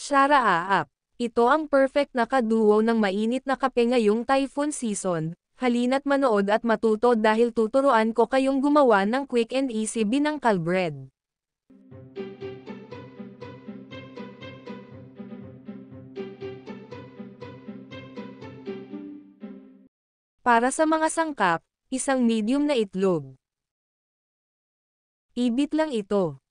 Shara Aap. Ito ang perfect na kaduo ng mainit na kape ngayong typhoon season. Halina't manood at matuto dahil tuturuan ko kayong gumawa ng quick and easy binangkal bread. Para sa mga sangkap, isang medium na itlog. Ibit lang ito.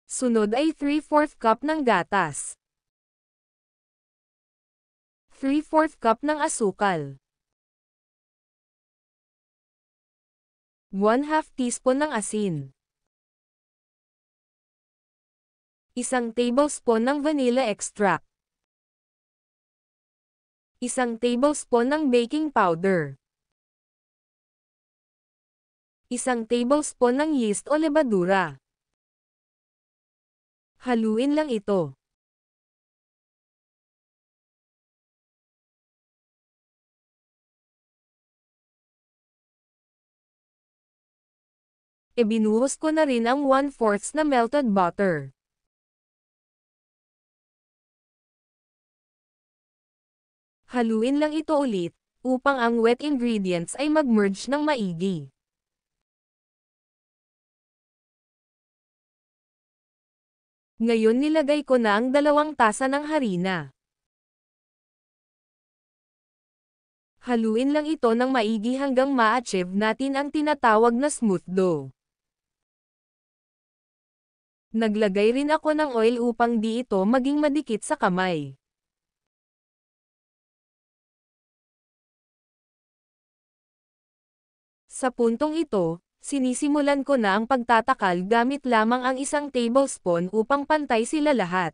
Sunod ay 3/4 cup ng gatas. 3/4 cup ng asukal. 1/2 teaspoon ng asin. Isang tablespoon ng vanilla extract. Isang tablespoon ng baking powder. Isang tablespoon ng yeast o levadura. Haluin lang ito. Ibinuhos ko na rin ang 1/4 na melted butter. Haluin lang ito ulit, upang ang wet ingredients ay mag-merge ng maigi. Ngayon nilagay ko na ang 2 tasa ng harina. Haluin lang ito ng maigi hanggang ma-achieve natin ang tinatawag na smooth dough. Naglagay rin ako ng oil upang di ito maging madikit sa kamay. Sa puntong ito, sinisimulan ko na ang pagtatakal gamit lamang ang 1 tablespoon upang pantay sila lahat.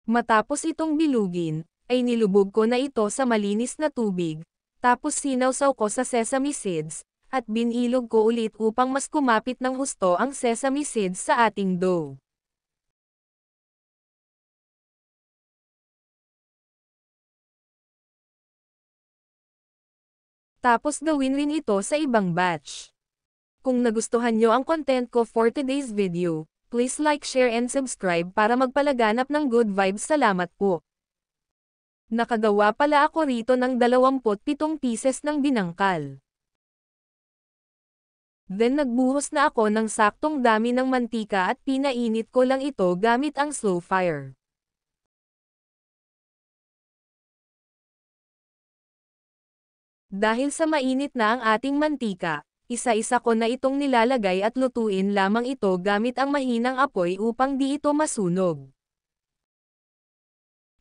Matapos itong bilugin, ay nilubog ko na ito sa malinis na tubig, tapos sinawsaw ko sa sesame seeds, at binilog ko ulit upang mas kumapit ng husto ang sesame seeds sa ating dough. Tapos gawin rin ito sa ibang batch. Kung nagustuhan nyo ang content ko for today's video, please like, share and subscribe para magpalaganap ng good vibes. Salamat po. Nakagawa pala ako rito ng 27 pieces ng binangkal. Then nagbuhos na ako ng saktong dami ng mantika at pinainit ko lang ito gamit ang slow fire. Dahil sa mainit na ang ating mantika, isa-isa ko na itong nilalagay at lutuin lamang ito gamit ang mahinang apoy upang di ito masunog.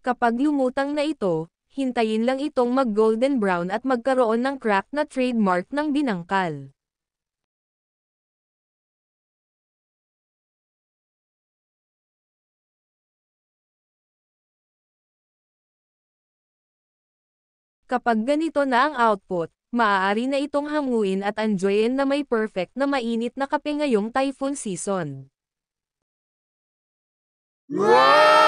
Kapag lumutang na ito, hintayin lang itong mag-golden brown at magkaroon ng crack na trademark ng binangkal. Kapag ganito na ang output, maaari na itong hanguin at enjoyin na may perfect na mainit na kape ngayong typhoon season. Wow!